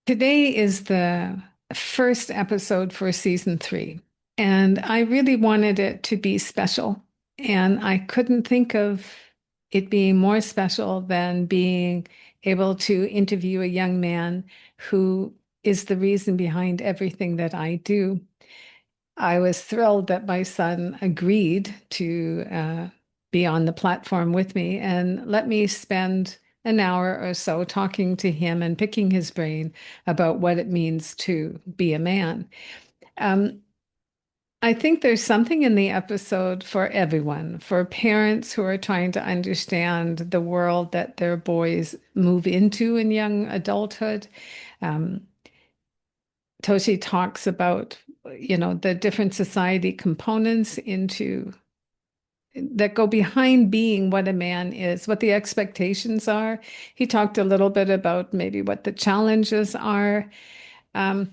Today is the first episode for season 3, and I really wanted it to be special. And I couldn't think of it being more special than being able to interview a young man who is the reason behind everything that I do. I was thrilled that my son agreed to be on the platform with me and let me spend an hour or so talking to him and picking his brain about what it means to be a man. Um, I think there's something in the episode for everyone, for parents who are trying to understand the world that their boys move into in young adulthood. Um, Toshi talks about, the different society components into that go behind being what a man is, what the expectations are. He talked a little bit about maybe what the challenges are. Um,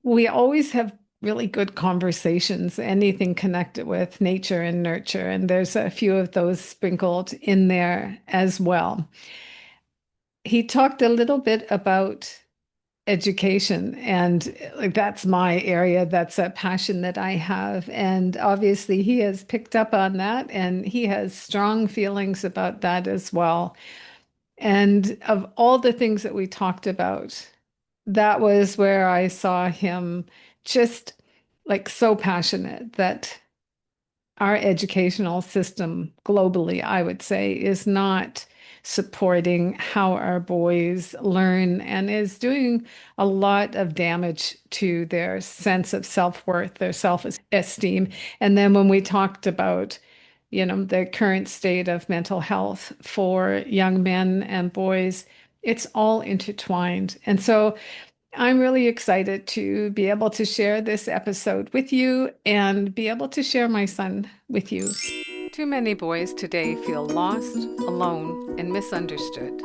we always have really good conversations, anything connected with nature and nurture, and there's a few of those sprinkled in there as well. He talked a little bit about education, and like that's my area, that's a passion that I have, and obviously he has picked up on that and he has strong feelings about that as well. And of all the things that we talked about, that was where I saw him just like so passionate that our educational system globally, I would say, is not supporting how our boys learn and is doing a lot of damage to their sense of self-worth, their self-esteem. And then when we talked about, the current state of mental health for young men and boys, it's all intertwined. And so I'm really excited to be able to share this episode with you and be able to share my son with you. Too many boys today feel lost, alone, and misunderstood.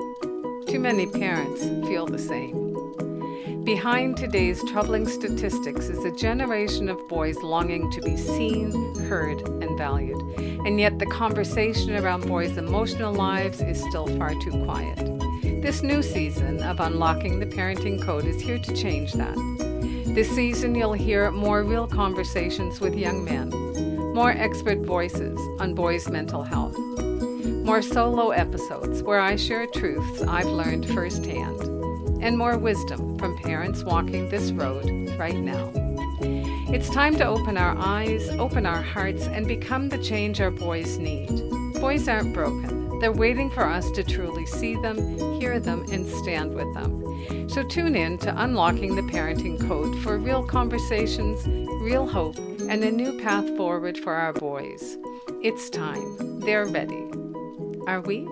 Too many parents feel the same. Behind today's troubling statistics is a generation of boys longing to be seen, heard, and valued. And yet the conversation around boys' emotional lives is still far too quiet. This new season of Unlocking the Parenting Code is here to change that. This season, you'll hear more real conversations with young men, more expert voices on boys' mental health, more solo episodes where I share truths I've learned firsthand, and more wisdom from parents walking this road right now. It's time to open our eyes, open our hearts, and become the change our boys need. Boys aren't broken. They're waiting for us to truly see them, hear them, and stand with them. So tune in to Unlocking the Parenting Code for real conversations, real hope, and a new path forward for our boys. It's time. They're ready. Are we?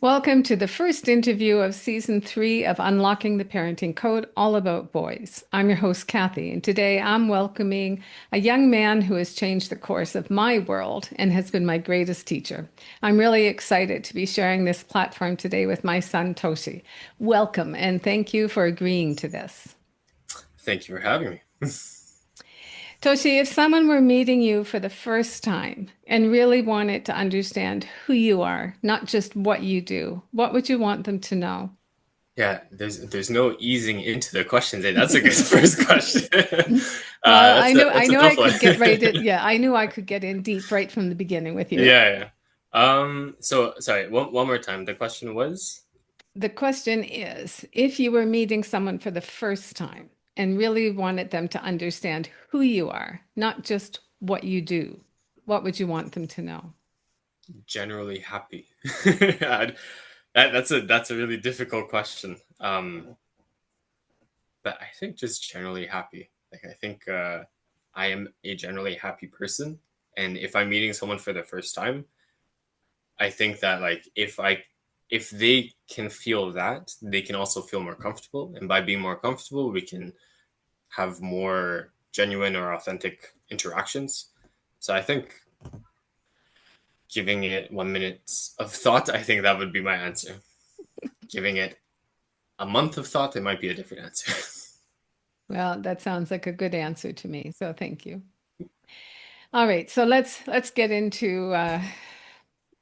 Welcome to the first interview of season 3 of Unlocking the Parenting Code, all about boys. I'm your host, Kathy, and today I'm welcoming a young man who has changed the course of my world and has been my greatest teacher. I'm really excited to be sharing this platform today with my son, Toshi. Welcome, and thank you for agreeing to this. Thank you for having me. Toshi, if someone were meeting you for the first time and really wanted to understand who you are, not just what you do, what would you want them to know? Yeah, there's no easing into the questions. That's a good first question. Well, That's I that's a knew I tough one. could get right in. Yeah, I knew I could get in deep right from the beginning with you. Yeah, yeah. So sorry, one more time. The question was? The question is, if you were meeting someone for the first time and really wanted them to understand who you are, not just what you do, what would you want them to know? Generally happy. That's a really difficult question. But I think just generally happy. Like I think I am a generally happy person, and if I'm meeting someone for the first time, I think that like if they can feel that, they can also feel more comfortable, and by being more comfortable, we can have more genuine or authentic interactions. So I think giving it 1 minute of thought, I think that would be my answer. Giving it a month of thought, it might be a different answer. Well, that sounds like a good answer to me, so thank you. All right, so let's get into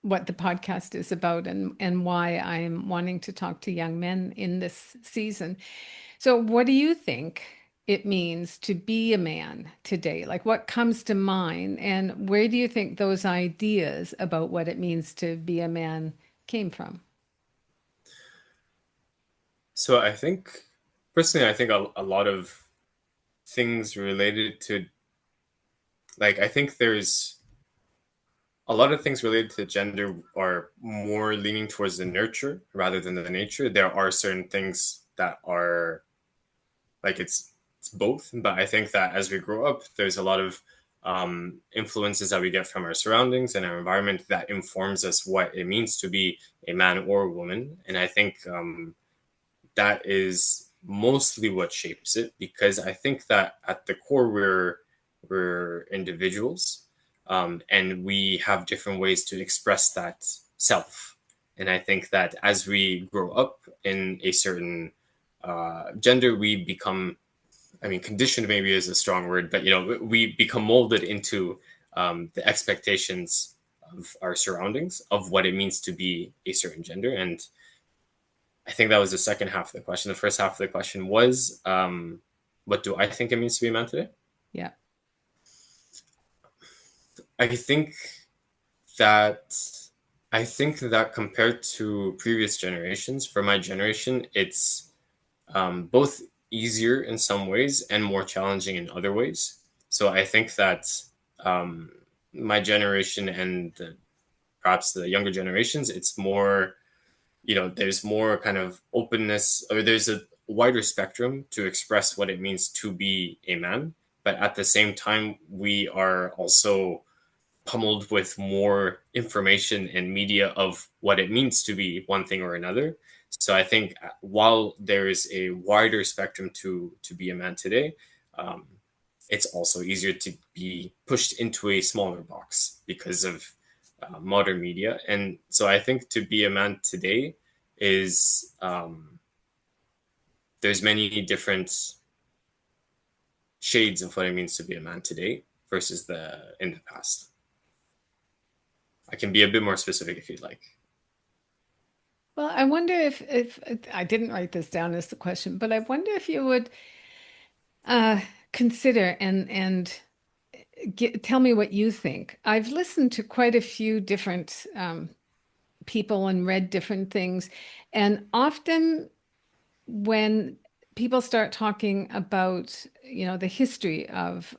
what the podcast is about and why I'm wanting to talk to young men in this season. So, what do you think it means to be a man today? Like, what comes to mind, and where do you think those ideas about what it means to be a man came from? So I think, personally, I think a lot of things related to, like, I think there's a lot of things related to gender are more leaning towards the nurture rather than the nature. There are certain things that are like it's both, but I think that as we grow up, there's a lot of influences that we get from our surroundings and our environment that informs us what it means to be a man or a woman. And I think that is mostly what shapes it, because I think that at the core we're individuals, and we have different ways to express that self. And I think that as we grow up in a certain gender, we become, I mean, conditioned maybe is a strong word, but we become molded into the expectations of our surroundings of what it means to be a certain gender. And I think that was the second half of the question. The first half of the question was, what do I think it means to be a man today? Yeah. I think that I think that compared to previous generations, for my generation, it's both easier in some ways and more challenging in other ways. So I think that um, my generation and perhaps the younger generations, it's more, there's more kind of openness, or there's a wider spectrum to express what it means to be a man. But at the same time, we are also pummeled with more information and media of what it means to be one thing or another. So I think while there is a wider spectrum to be a man today, um, it's also easier to be pushed into a smaller box because of modern media. And so I think to be a man today is there's many different shades of what it means to be a man today versus the in the past. I can be a bit more specific if you'd like. Well, I wonder if I didn't write this down as the question, but I wonder if you would uh, consider and tell me what you think. I've listened to quite a few different people and read different things, and often when people start talking about, the history of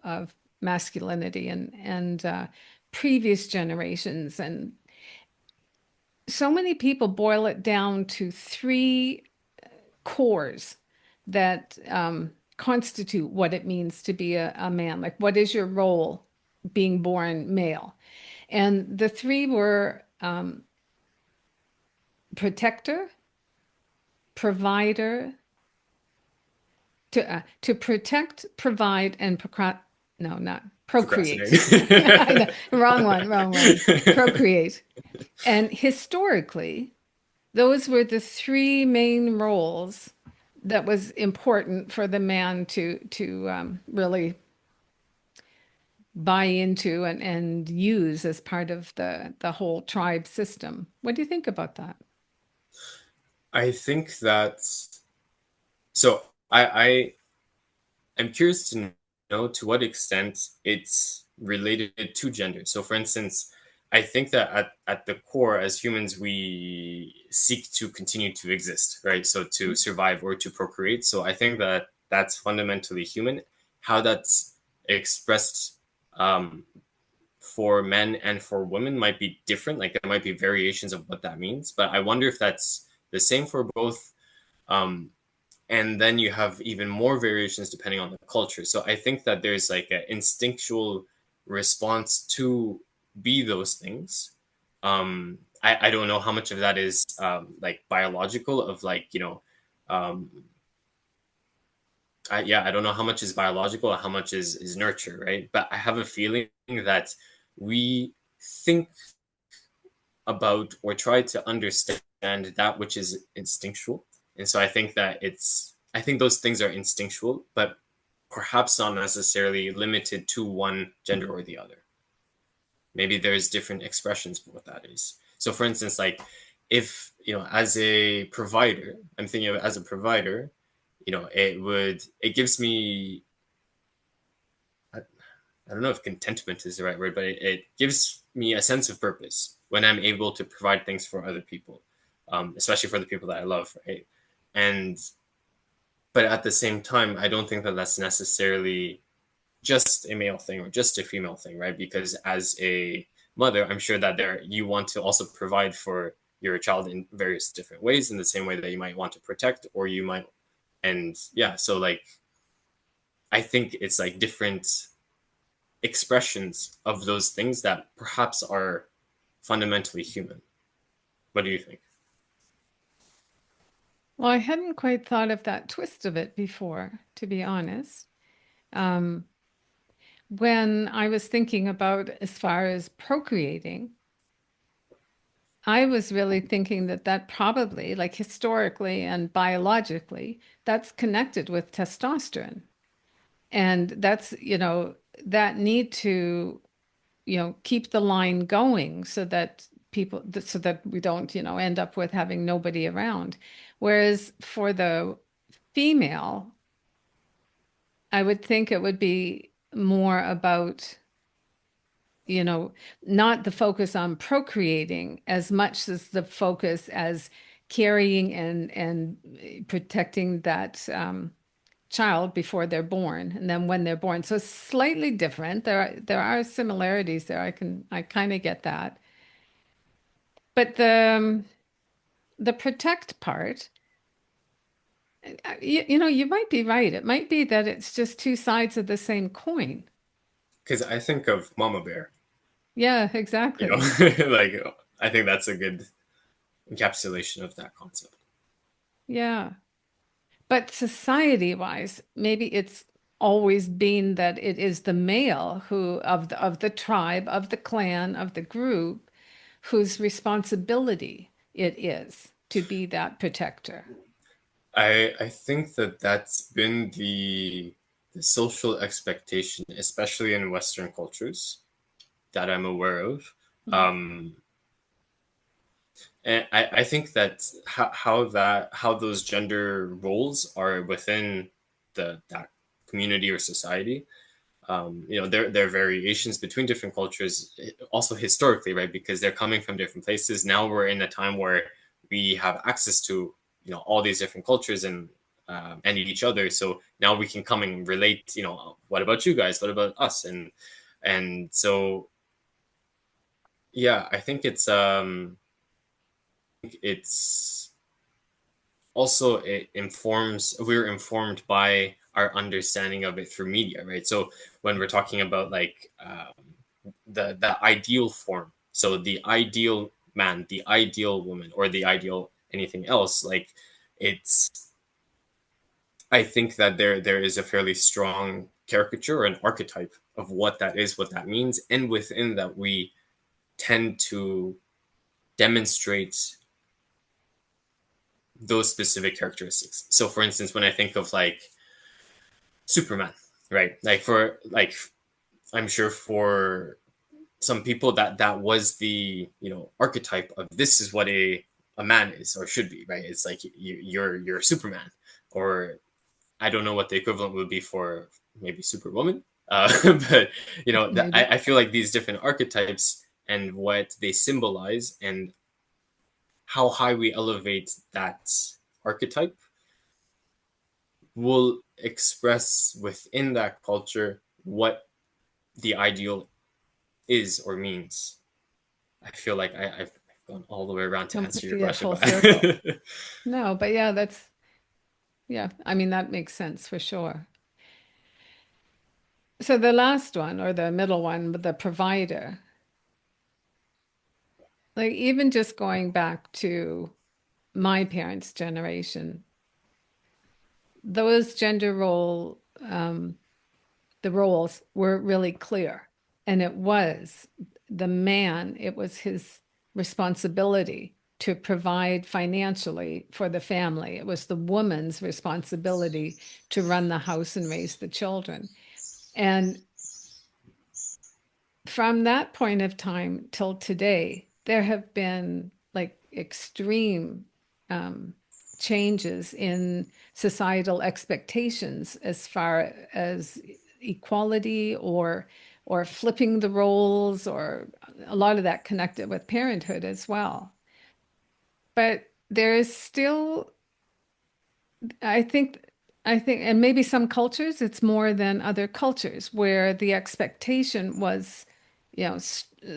masculinity and previous generations, and so many people boil it down to three cores that constitute what it means to be a man. Like, what is your role being born male? And the three were protector, provider, to protect, provide, and no, not procreate. I know, Procrastinating. wrong one, wrong one. Procreate. And historically, those were the three main roles that was important for the man to really buy into and use as part of the whole tribe system. What do you think about that? I think that so I am curious to know to what extent it's related to gender. So for instance, I think that at the core as humans we seek to continue to exist, right? So to survive or to procreate. So I think that that's fundamentally human. How that's expressed um, for men and for women might be different. Like there might be variations of what that means, but I wonder if that's the same for both. Um, and then you have even more variations depending on the culture. So I think that there's like an instinctual response to be those things. I don't know how much of that is like biological, of like, um, I don't know how much is biological and how much is nurture, right? But I have a feeling that we think about or try to understand that which is instinctual. And so I think those things are instinctual, but perhaps not necessarily limited to one gender or the other. maybe there's different expressions of what that is. So for instance, like if, as a provider, I'm thinking of it as a provider, it gives me, I don't know if contentment is the right word, but it gives me a sense of purpose when I'm able to provide things for other people, especially for the people that I love, right? And but at the same time, I don't think that that's necessarily just a male thing or just a female thing, right? Because as a mother, I'm sure that you want to also provide for your child in various different ways, in the same way that you might want to protect, or you might, and yeah, so like I think it's like different expressions of those things that perhaps are fundamentally human. What do you think? Well, I hadn't quite thought of that twist of it before, to be honest. Um, when I was thinking about as far as procreating, I was really thinking that that probably, like historically and biologically, that's connected with testosterone. And that's, that need to, keep the line going so that so that we don't, end up with having nobody around. Whereas for the female, I would think it would be more about, you know, not the focus on procreating as much as the focus as carrying and protecting that child before they're born and then when they're born. So slightly different. There are similarities there. I kind of get that. But the protect part, you might be right. It might be that it's just two sides of the same coin. Because I think of Mama Bear, Yeah, you know, exactly. like I think that's a good encapsulation of that concept. Yeah. But society-wise, maybe it's always been that it is the male who of the tribe, of the clan, of the group, whose responsibility it is to be that protector. I think that that's been the social expectation, especially in Western cultures that I'm aware of. Mm. Um, and I think that how those gender roles are within that community or society. There are variations between different cultures, also historically, right? Because they're coming from different places. Now we're in a time where we have access to all these different cultures and each other. So now we can come and relate. What about you guys? What about us? And so yeah, I think it's also it informs we're informed by our understanding of it through media, right? So when we're talking about like the ideal form, so the ideal man, the ideal woman, or the ideal anything else, like it's I think that there is a fairly strong caricature or an archetype of what that is, what that means, and within that we tend to demonstrate those specific characteristics. So for instance, when I think of like Superman, right? Like I'm sure for some people that was the archetype of this is what a man is or should be, right? It's like you're Superman, or I don't know what the equivalent would be for maybe Superwoman, but Maybe. I feel like these different archetypes and what they symbolize and how high we elevate that archetype will express within that culture what the ideal is or means. I feel like I've gone all the way around to answer your Completely a question, full but circle. No, but yeah, yeah, I mean, that makes sense for sure. So the last one or the middle one, the provider, like even just going back to my parents' generation, those the roles were really clear. And it was his responsibility to provide financially for the family. It was the woman's responsibility to run the house and raise the children. And from that point of time till today, there have been like extreme um, changes in societal expectations as far as equality or flipping the roles, or a lot of that connected with parenthood as well. But there is still, I think, and maybe some cultures, it's more than other cultures where the expectation was,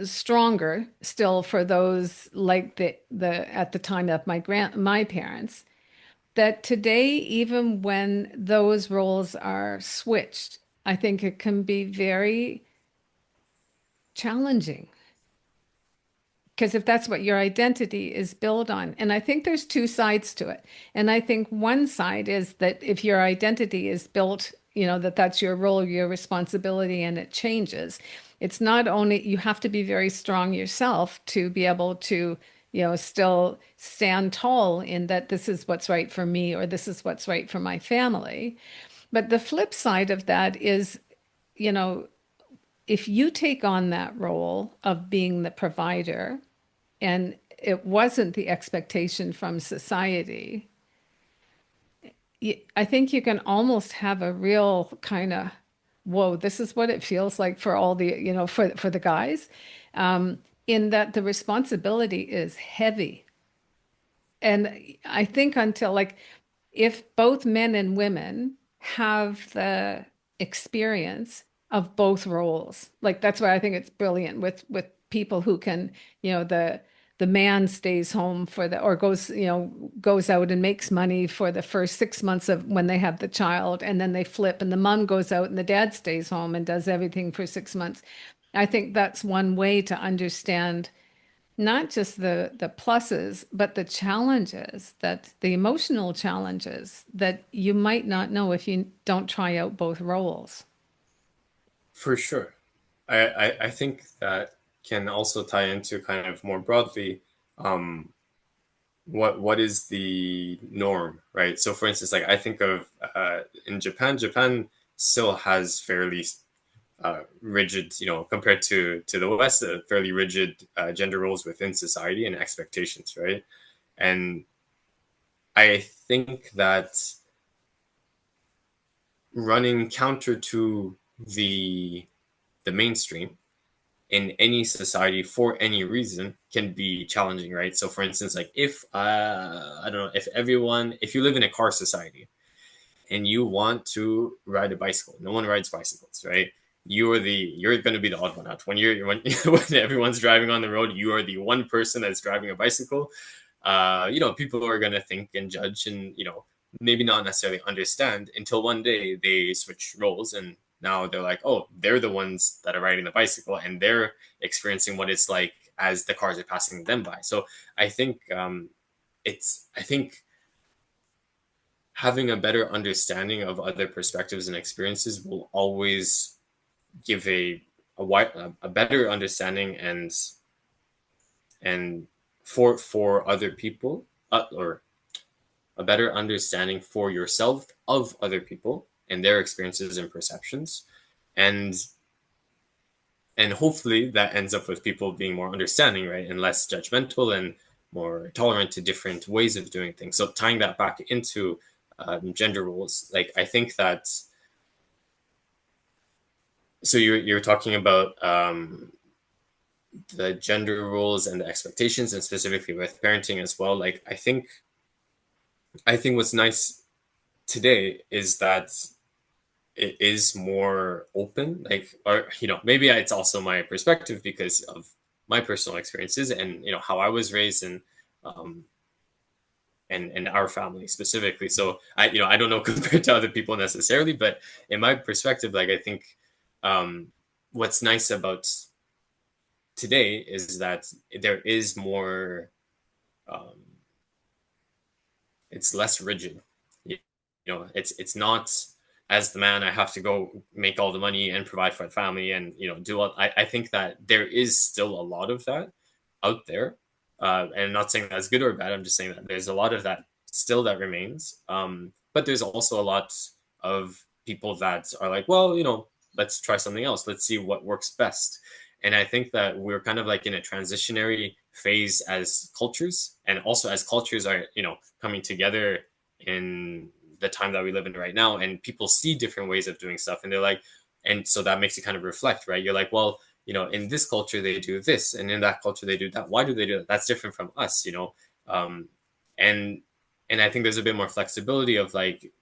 stronger still for those like the at the time of my parents. That today, even when those roles are switched, I think it can be very challenging. Because if that's what your identity is built on, and I think there's two sides to it. And I think one side is that if your identity is built, that that's your role, your responsibility, and it changes. It's not only you have to be very strong yourself to be able to, still stand tall in that this is what's right for me or this is what's right for my family. But the flip side of that is, you know, if you take on that role of being the provider, and it wasn't the expectation from society, I think you can almost have a real kind of, whoa, this is what it feels like for all the, for the guys, in that the responsibility is heavy. And I think until like if both men and women have the experience of both roles, like that's why I think it's brilliant with people who can, the man stays home for the or goes, goes out and makes money for the first 6 months of when they have the child, and then they flip and the mom goes out and the dad stays home and does everything for 6 months. I think that's one way to understand not just the pluses, but the challenges, that the emotional challenges that you might not know if you don't try out both roles. For sure. I think that can also tie into kind of more broadly um, what is the norm, right? So for instance, like I think of in Japan, Japan still has fairly rigid, compared to the West, fairly rigid gender roles within society and expectations, right? And I think that running counter to the mainstream in any society for any reason can be challenging, right? So for instance, like if I don't know, if you live in a car society and you want to ride a bicycle, no one rides bicycles, right? You're going to be the odd one out when when everyone's driving on the road. You are the one person that's driving a bicycle. People are going to think and judge, and maybe not necessarily understand until one day they switch roles, and now they're like, oh, they're the ones that are riding the bicycle and they're experiencing what it's like as the cars are passing them by. So I think I think having a better understanding of other perspectives and experiences will always give a better understanding and for other people, or a better understanding for yourself of other people and their experiences and perceptions, and hopefully that ends up with people being more understanding, right, and less judgmental and more tolerant to different ways of doing things. So tying that back into gender roles, like I think that, so you're talking about the gender roles and the expectations, and specifically with parenting as well. Like I think what's nice today is that it is more open, like, or maybe it's also my perspective because of my personal experiences and how I was raised, um and our family specifically. So I don't know compared to other people necessarily, but in my perspective, like I think what's nice about today is that there is more, um it's less rigid. It's not, as the man I have to go make all the money and provide for the family and do all. I think that there is still a lot of that out there, and I'm not saying that's good or bad. I'm just saying that there's a lot of that still that remains. But there's also a lot of people that are like, well, let's try something else. Let's see what works best. And I think that we're kind of like in a transitionary phase as cultures, and also as cultures are, coming together in the time that we live in right now, and people see different ways of doing stuff, and they're like, and so that makes you kind of reflect, right? You're like, well, in this culture they do this, and in that culture they do that. Why do they do that? That's different from us, um, and I think there's a bit more flexibility of like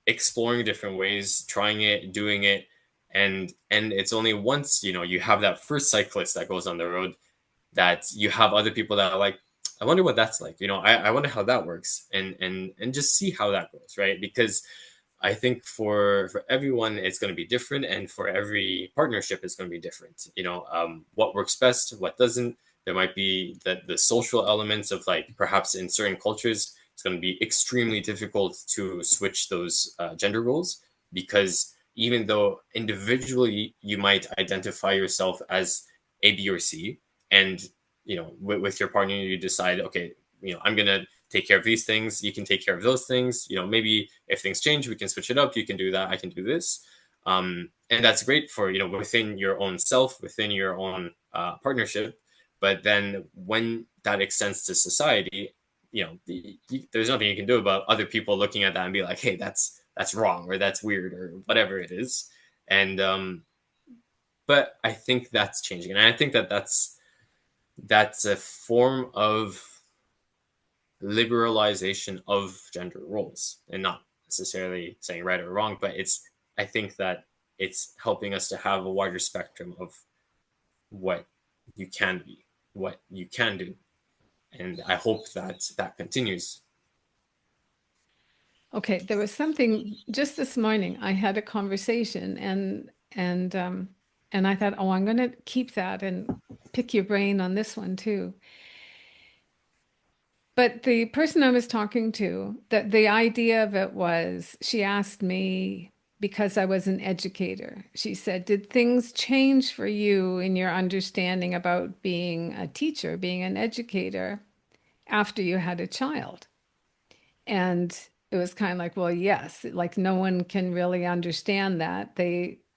exploring different ways, trying it, doing it, and it's only once you have that first cyclist that goes on the road that you have other people that are like, I wonder what that's like. I wonder how that works, and just see how that goes, right? Because I think for everyone it's going to be different, and for every partnership it's going to be different. What works best, what doesn't. There might be the social elements of like perhaps in certain cultures it's going to be extremely difficult to switch those gender roles, because even though individually you might identify yourself as A, B, or C, and with your partner you decide, okay, I'm gonna take care of these things, you can take care of those things, maybe if things change we can switch it up, you can do that, I can do this, and that's great for within your own self, within your own partnership. But then when that extends to society, there's nothing you can do about other people looking at that and be like, hey, that's wrong, or that's weird, or whatever it is. And but I think that's changing, and I think that that's a form of liberalization of gender roles, and not necessarily saying right or wrong, but I think that it's helping us to have a wider spectrum of what you can be, what you can do, and I hope that that continues. Okay, there was something just this morning. I had a conversation and I thought, oh, I'm going to keep that and pick your brain on this one too. But the person I was talking to, that the idea of it was, she asked me because I was an educator. She said, "Did things change for you in your understanding about being a teacher, being an educator, after you had a child?" And it was kind of like, well, yes, like no one can really understand that.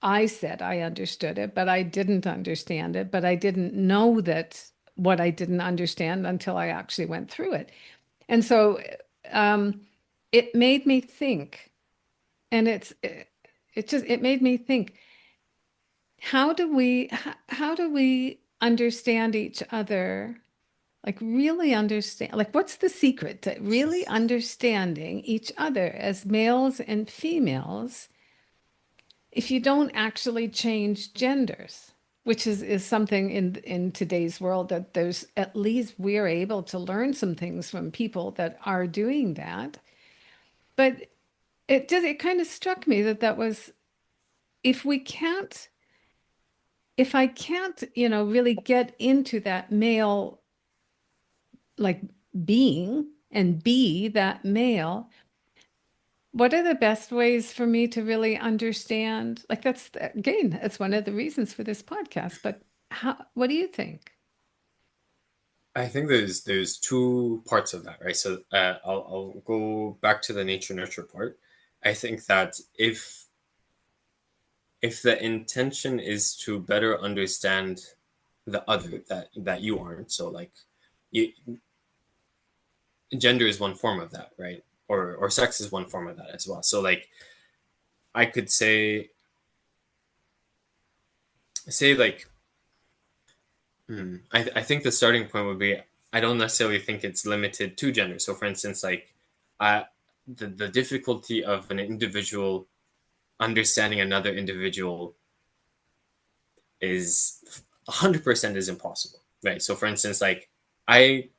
I said I understood it, but I didn't understand it, but I didn't know that what I didn't understand until I actually went through it. And so um, it made me think, and it made me think, how do we understand each other? Like really understand, like what's the secret to really understanding each other as males and females if you don't actually change genders? Which is something in today's world that there's at least we're able to learn some things from people that are doing that. But it kind of struck me that that was, if we can't, if I can't, really get into that male like being and be that male, what are the best ways for me to really understand? Like that's again, that's one of the reasons for this podcast. But what do you think? I think there's two parts of that, right? So I'll go back to the nature nurture part. I think that if the intention is to better understand the other that you aren't, so like you, gender is one form of that, right? Or sex is one form of that as well. So like I could say like I think the starting point would be, I don't necessarily think it's limited to gender. So for instance, like uh, the difficulty of an individual understanding another individual is 100% is impossible, right? So for instance, like I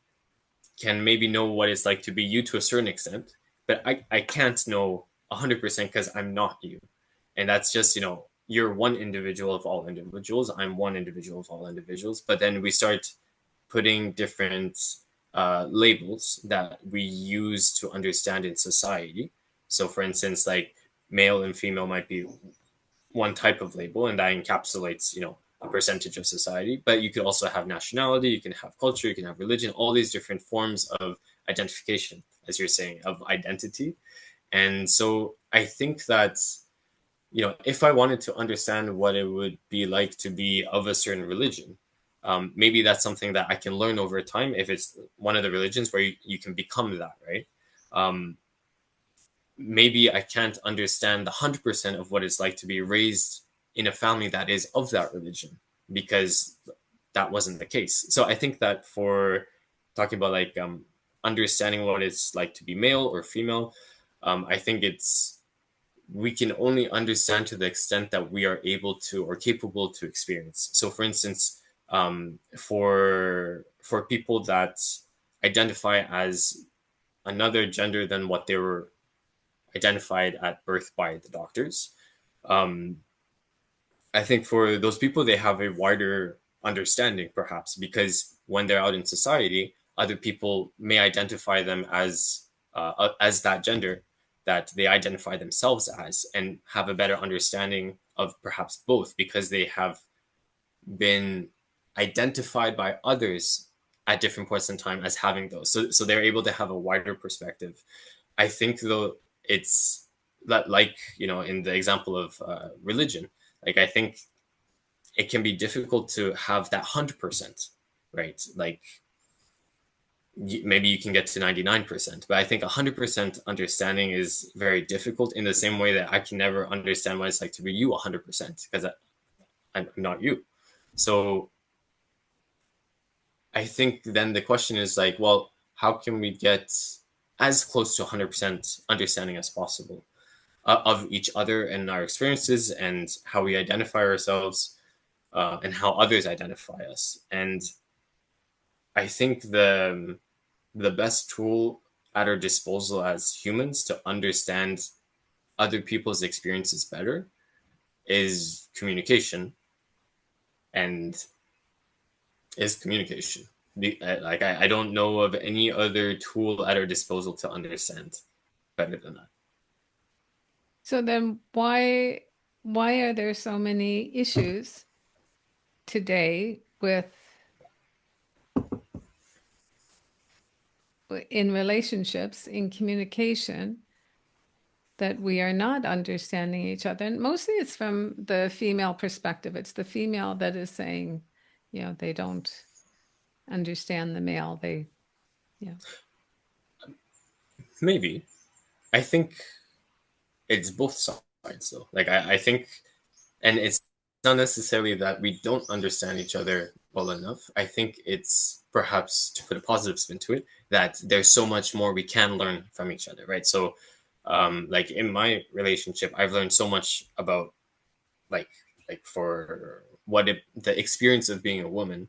can maybe know what it's like to be you to a certain extent, but I can't know 100% because I'm not you. And that's just, you're one individual of all individuals. I'm one individual of all individuals. But then we start putting different labels that we use to understand in society. So, for instance, like male and female might be one type of label, and that encapsulates, a percentage of society. But you could also have nationality, you can have culture, you can have religion, all these different forms of identification, as you're saying, of identity. And so I think that if I wanted to understand what it would be like to be of a certain religion, maybe that's something that I can learn over time if it's one of the religions where you can become that, right? Um, Maybe I can't understand the 100% of what it's like to be raised in a family that is of that religion because that wasn't the case. So I think that for talking about like understanding what it's like to be male or female, I think it's we can only understand to the extent that we are able to or capable to experience. So, for instance, for people that identify as another gender than what they were identified at birth by the doctors, um, I think for those people they have a wider understanding, perhaps because when they're out in society, other people may identify them as that gender that they identify themselves as and have a better understanding of perhaps both because they have been identified by others at different points in time as having those. So they're able to have a wider perspective. I think though it's that like in the example of religion, like I think it can be difficult to have that 100%, right? Like maybe you can get to 99%, but I think 100% understanding is very difficult in the same way that I can never understand what it's like to be you 100% because I'm not you. So I think then the question is like, well, how can we get as close to 100% understanding as possible of each other and our experiences and how we identify ourselves and how others identify us? And I think the best tool at our disposal as humans to understand other people's experiences better is communication and is communication. Like I don't know of any other tool at our disposal to understand better than that. So then why are there so many issues today with in relationships, in communication, that we are not understanding each other? And mostly it's from the female perspective. It's the female that is saying, they don't understand the male. Yeah. Maybe I think it's both sides though. Like I think, and it's not necessarily that we don't understand each other well enough. I think it's perhaps to put a positive spin to it that there's so much more we can learn from each other, right? So, like in my relationship, I've learned so much about like for the experience of being a woman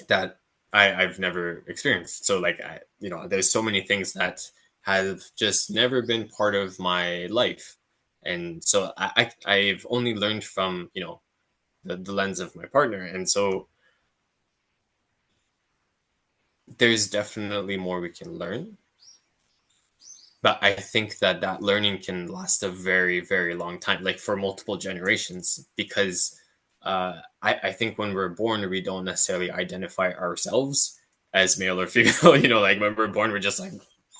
that I've never experienced. So like there's so many things that have just never been part of my life, and so I've only learned from the lens of my partner, and so there's definitely more we can learn. But I think that learning can last a very, very long time, like for multiple generations, because I think when we're born, we don't necessarily identify ourselves as male or female. Like when we're born, we're just like,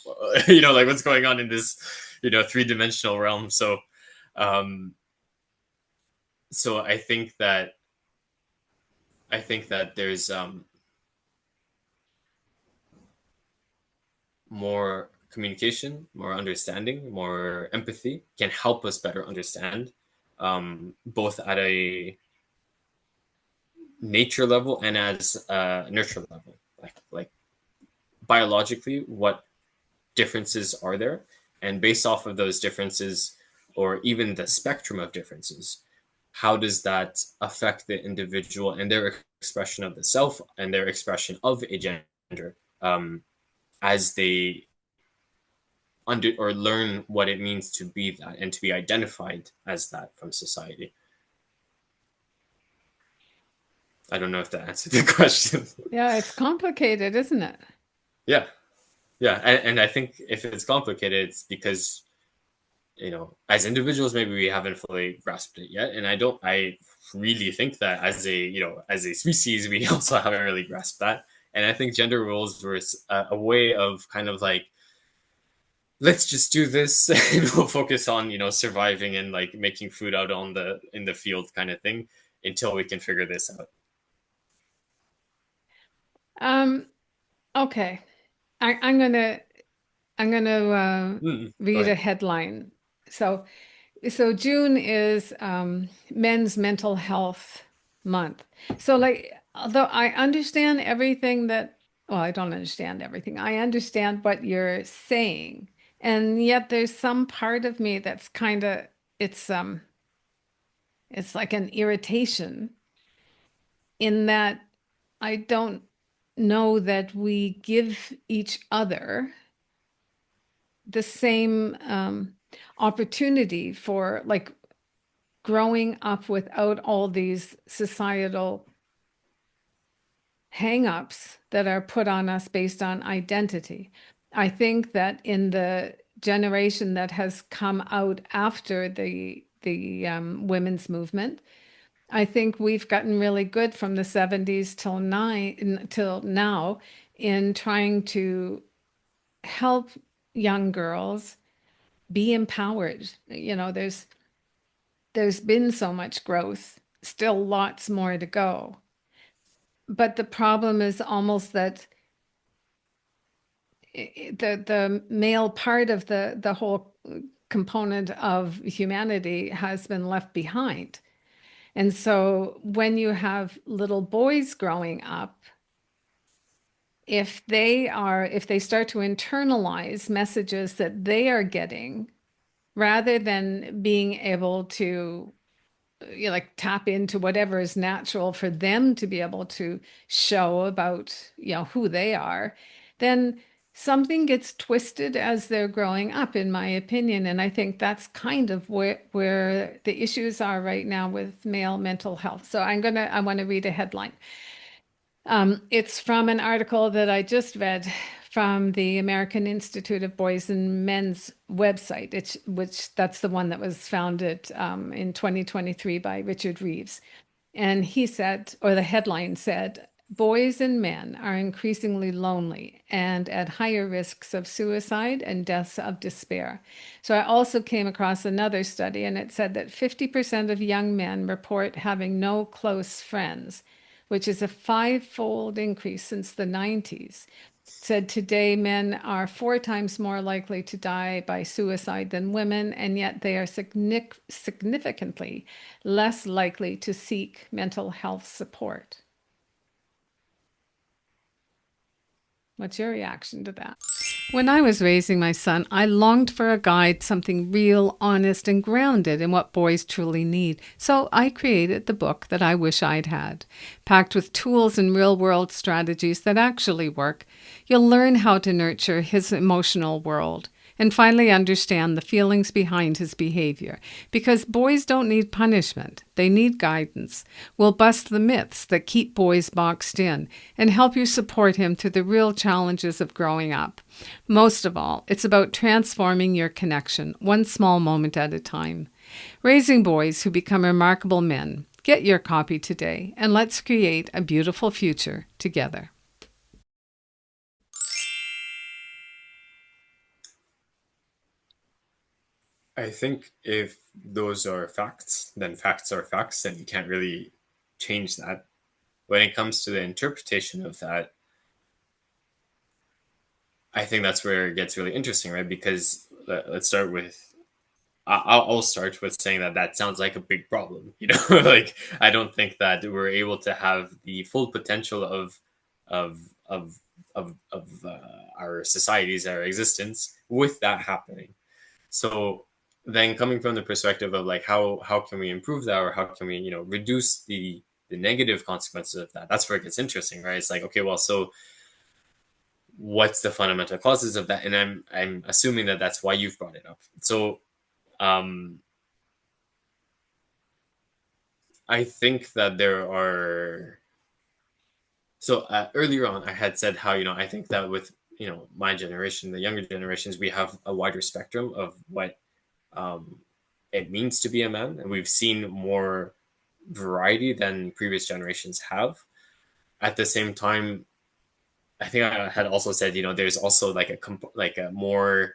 like what's going on in this, three-dimensional realm. Um, so I think that there's more communication, more understanding, more empathy can help us better understand, both at a nature level and as a nurture level. Like biologically, what differences are there, and based off of those differences, or even the spectrum of differences, how does that affect the individual and their expression of the self and their expression of a gender as they under or learn what it means to be that and to be identified as that from society. I don't know if that answered the question. Yeah, it's complicated, isn't it? Yeah, yeah, and I think if it's complicated, it's because as individuals maybe we haven't fully grasped it yet, and I really think that as a species we also haven't really grasped that, and I think gender roles were a way of kind of like let's just do this and we'll focus on, surviving and like making food out on the in the field kind of thing until we can figure this out. Um, okay. I'm gonna Go read a ahead. headline. So June is Men's Mental Health Month. So like, although I understand everything that, well, I don't understand everything. I understand what you're saying, and yet there's some part of me that's kind of it's um it's like an irritation in that I don't know that we give each other the same opportunity for like growing up without all these societal hang-ups that are put on us based on identity. I think that in the generation that has come out after the women's movement, I think we've gotten really good from the 70s till now in trying to help young girls be empowered. There's been so much growth, still lots more to go. But the problem is almost that the male part of the whole component of humanity has been left behind. And so when you have little boys growing up, if they start to internalize messages that they are getting rather than being able to like tap into whatever is natural for them to be able to show about who they are, then something gets twisted as they're growing up, in my opinion. And I think that's kind of where the issues are right now with male mental health. So I want to read a headline. It's from an article that I just read from the American Institute of Boys and Men's website, which that's the one that was founded in 2023 by Richard Reeves. And he said, or the headline said, boys and men are increasingly lonely and at higher risks of suicide and deaths of despair. So I also came across another study, and it said that 50% of young men report having no close friends, which is a five-fold increase since the 90s. Said today men are four times more likely to die by suicide than women, and yet they are significantly less likely to seek mental health support. What's your reaction to that? When I was raising my son, I longed for a guide, something real, honest, and grounded in what boys truly need. So I created the book that I wish I'd had. Packed with tools and real-world strategies that actually work, you'll learn how to nurture his emotional world and finally understand the feelings behind his behavior. Because boys don't need punishment, they need guidance. We'll bust the myths that keep boys boxed in and help you support him through the real challenges of growing up. Most of all, it's about transforming your connection, one small moment at a time. Raising boys who become remarkable men. Get your copy today, and let's create a beautiful future together. I think if those are facts, then facts are facts, and you can't really change that. When it comes to the interpretation of that, I think that's where it gets really interesting, right? Because let's start with I'll start with saying that that sounds like a big problem. Like I don't think that we're able to have the full potential of of of our societies, our existence, with that happening. So then, coming from the perspective of like how can we improve that, or how can we reduce the negative consequences of that? That's where it gets interesting, right? It's like, okay, well, so what's the fundamental causes of that? And I'm assuming that that's why you've brought it up. So um, I think that there are. So earlier on, I had said how I think that with my generation, the younger generations, we have a wider spectrum of what um, it means to be a man, and we've seen more variety than previous generations have. At the same time, I think I had also said there's also like a more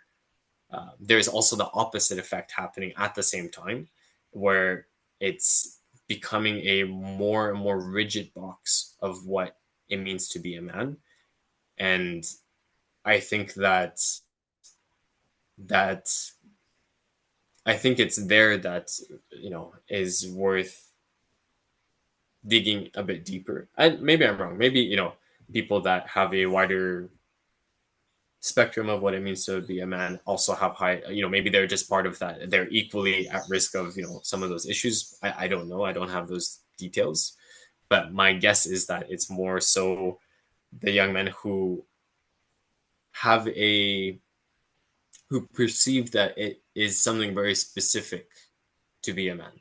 there's also the opposite effect happening at the same time, where it's becoming a more and more rigid box of what it means to be a man. And I think that I think it's there that is worth digging a bit deeper. And maybe I'm wrong. Maybe people that have a wider spectrum of what it means to be a man also have high, maybe they're just part of that, they're equally at risk of some of those issues. I don't know, I don't have those details, but my guess is that it's more so the young men have a who perceive that it is something very specific to be a man.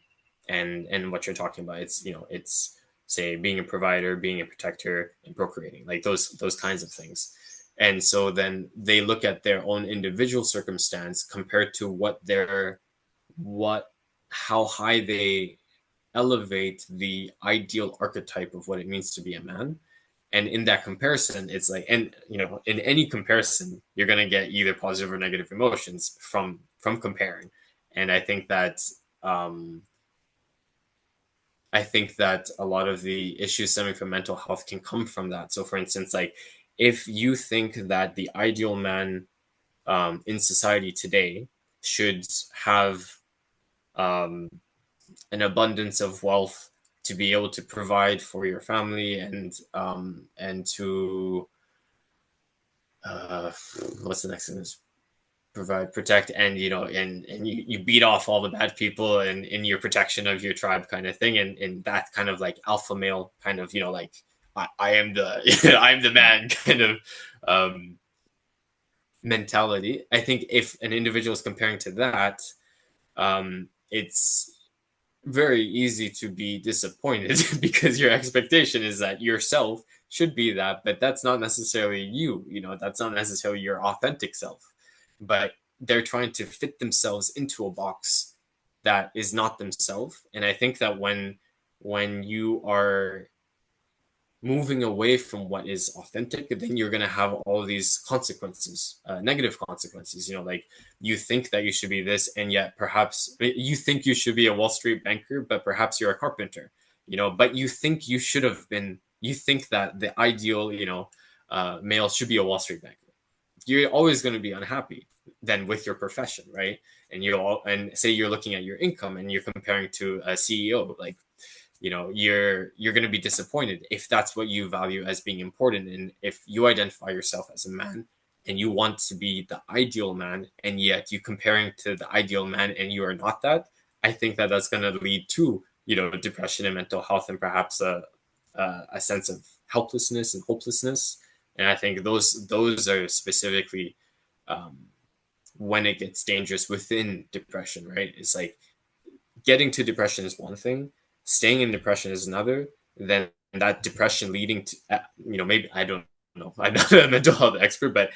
And what you're talking about, it's say being a provider, being a protector, and procreating, like those kinds of things. And so then they look at their own individual circumstance compared to what how high they elevate the ideal archetype of what it means to be a man. And in that comparison, it's like, and in any comparison, you're going to get either positive or negative emotions from comparing. And um I think that a lot of the issues stemming from mental health can come from that. So, for instance, like if you think that the ideal man in society today should have um, an abundance of wealth to be able to provide for your family and to uh, what's the next thing? Provide, protect, and you beat off all the bad people and in your protection of your tribe kind of thing, and that kind of like alpha male kind of like I am the I'm the man kind of um, mentality. I think if an individual is comparing to that, it's very easy to be disappointed because your expectation is that yourself should be that, but that's not necessarily you. That's not necessarily your authentic self. But they're trying to fit themselves into a box that is not themselves. And I think that when you are moving away from what is authentic, then you're going to have all of these consequences, negative consequences. Like you think that you should be this, and yet perhaps you think you should be a Wall Street banker, but perhaps you're a carpenter. But you think you should have been. You think that the ideal, male should be a Wall Street banker. You're always going to be unhappy then with your profession, right? And say you're looking at your income and you're comparing to a CEO, like you're going to be disappointed if that's what you value as being important. And if you identify yourself as a man and you want to be the ideal man, and yet you comparing to the ideal man and you are not that, I think that that's going to lead to depression and mental health, and perhaps a sense of helplessness and hopelessness. And I think those are specifically um, when it gets dangerous within depression, right? It's like getting to depression is one thing, staying in depression is another. Then that depression leading to, maybe I don't know, I'm not a mental health expert, but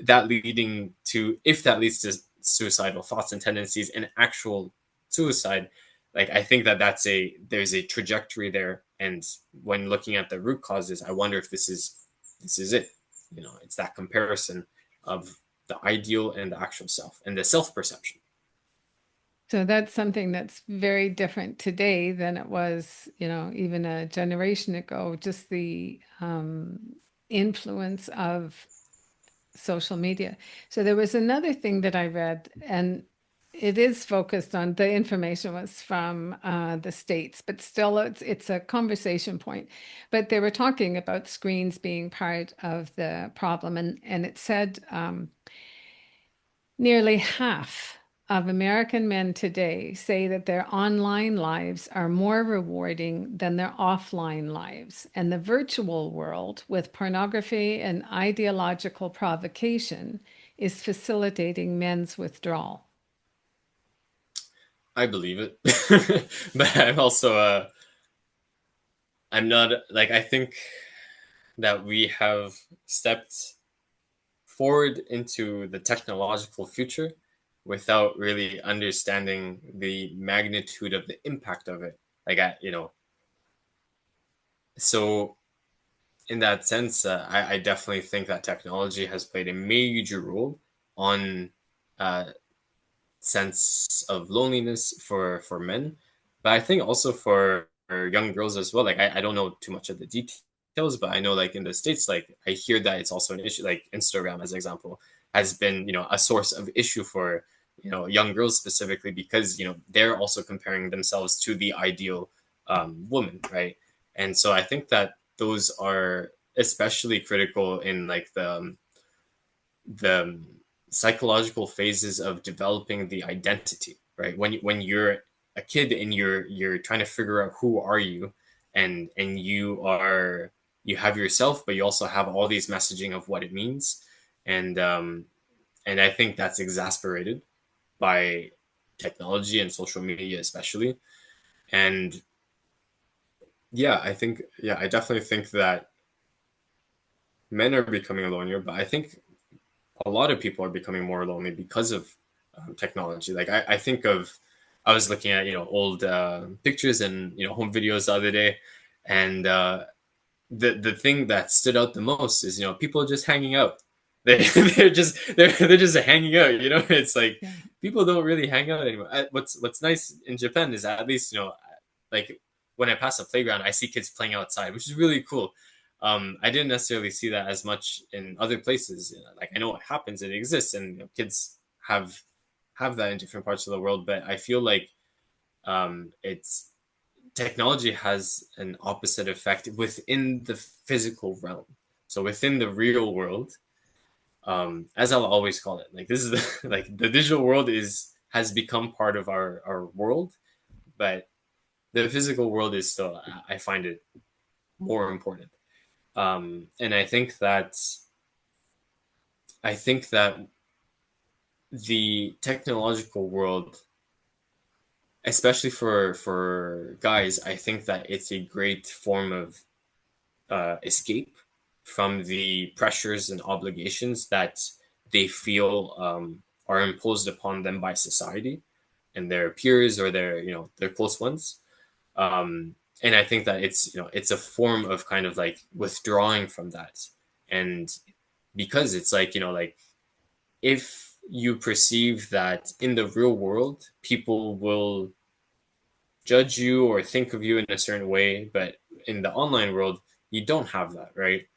that leading to, if that leads to suicidal thoughts and tendencies and actual suicide, like I think that there's a trajectory there. And when looking at the root causes, I wonder if this is it. It's that comparison of the ideal and the actual self and the self perception. So that's something that's very different today than it was, even a generation ago. Just the influence of social media. So there was another thing that I read, and it is focused on, the information was from the States, but still it's a conversation point. But they were talking about screens being part of the problem, and it said nearly half of American men today say that their online lives are more rewarding than their offline lives. And the virtual world, with pornography and ideological provocation, is facilitating men's withdrawal. I believe it, but I'm not like, I think that we have stepped forward into the technological future without really understanding the magnitude of the impact of it. Like so in that sense, I definitely think that technology has played a major role on uh, sense of loneliness for men, but I think also for young girls as well. Like I don't know too much of the details, but I know like in the States, like I hear that it's also an issue. Like Instagram, as an example, has been a source of issue for young girls specifically because they're also comparing themselves to the ideal woman, right? And so I think that those are especially critical in like the psychological phases of developing the identity, right? When you're a kid and you're trying to figure out who are you, and you have yourself, but you also have all these messaging of what it means, and I think that's exasperated by technology and social media especially. And I definitely think that men are becoming lonelier, but I think a lot of people are becoming more lonely because of technology. Like I think of, I was looking at old pictures and home videos the other day, and the thing that stood out the most is people just hanging out. They're just hanging out. It's like Yeah. people don't really hang out anymore. What's nice in Japan is that at least like when I pass a playground, I see kids playing outside, which is really cool. I didn't necessarily see that as much in other places. Like I know it happens, it exists, and kids have that in different parts of the world. But I feel like it's technology has an opposite effect within the physical realm. So within the real world, as I'll always call it, like this is like the digital world has become part of our world, but the physical world is still, I find it more important. And I think that the technological world, especially for guys, I think that it's a great form of escape from the pressures and obligations that they feel are imposed upon them by society and their peers or their close ones. And I think that it's a form of kind of like withdrawing from that, and because it's like if you perceive that in the real world people will judge you or think of you in a certain way, but in the online world you don't have that, right?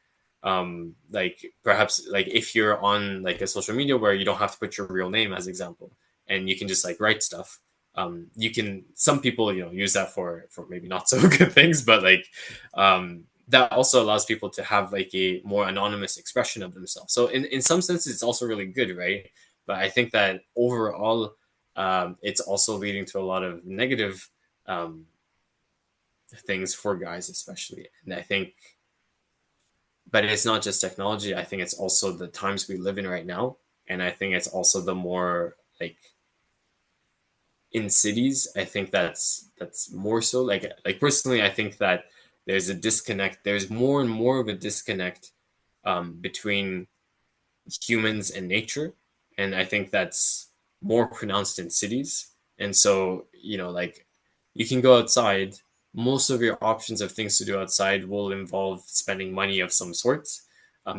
Like perhaps like if you're on like a social media where you don't have to put your real name as example, and you can just like write stuff. You can, some people use that for maybe not so good things, but like that also allows people to have like a more anonymous expression of themselves. So in some senses it's also really good, right? But I think that overall it's also leading to a lot of negative um, things for guys especially. And I think, but it's not just technology. I think it's also the times we live in right now, and I think it's also the more like in cities. I think that's more so like personally. I think that there's a disconnect. There's more and more of a disconnect between humans and nature, and I think that's more pronounced in cities. And so like you can go outside, most of your options of things to do outside will involve spending money of some sorts.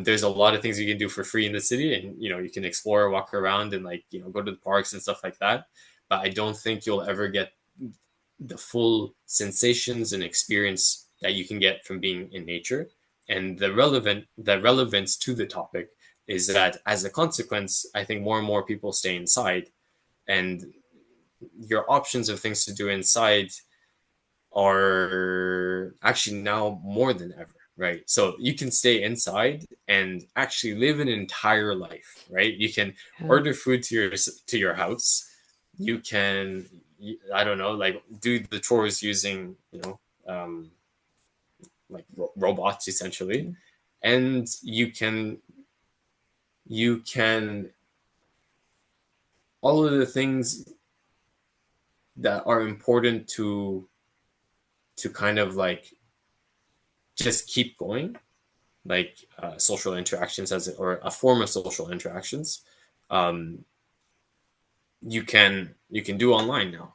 There's a lot of things you can do for free in the city, and you can explore, walk around, and like go to the parks and stuff like that. But I don't think you'll ever get the full sensations and experience that you can get from being in nature. And the relevance to the topic is that as a consequence, I think more and more people stay inside, and your options of things to do inside are actually now more than ever, right? So you can stay inside and actually live an entire life, right? You can Yeah. order food to your house. You can, I don't know, like do the chores using like robots essentially, and you can all of the things that are important to kind of like just keep going, like social interactions or a form of social interactions. um, you can do online now.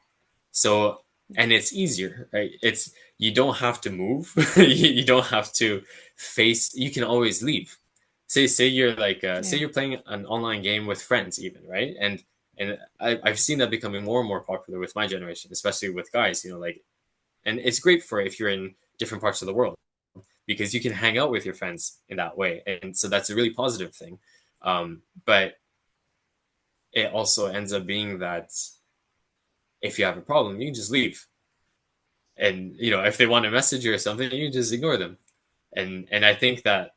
So, and it's easier, right? It's, you don't have to move. You don't have to face, you can always leave. Say you're like say Yeah. you're playing an online game with friends even, right? And And I've seen that becoming more and more popular with my generation, especially with guys, like, and it's great for if you're in different parts of the world because you can hang out with your friends in that way. And so that's a really positive thing. But it also ends up being that if you have a problem, you can just leave. And, if they want to message you or something, you just ignore them. And I think that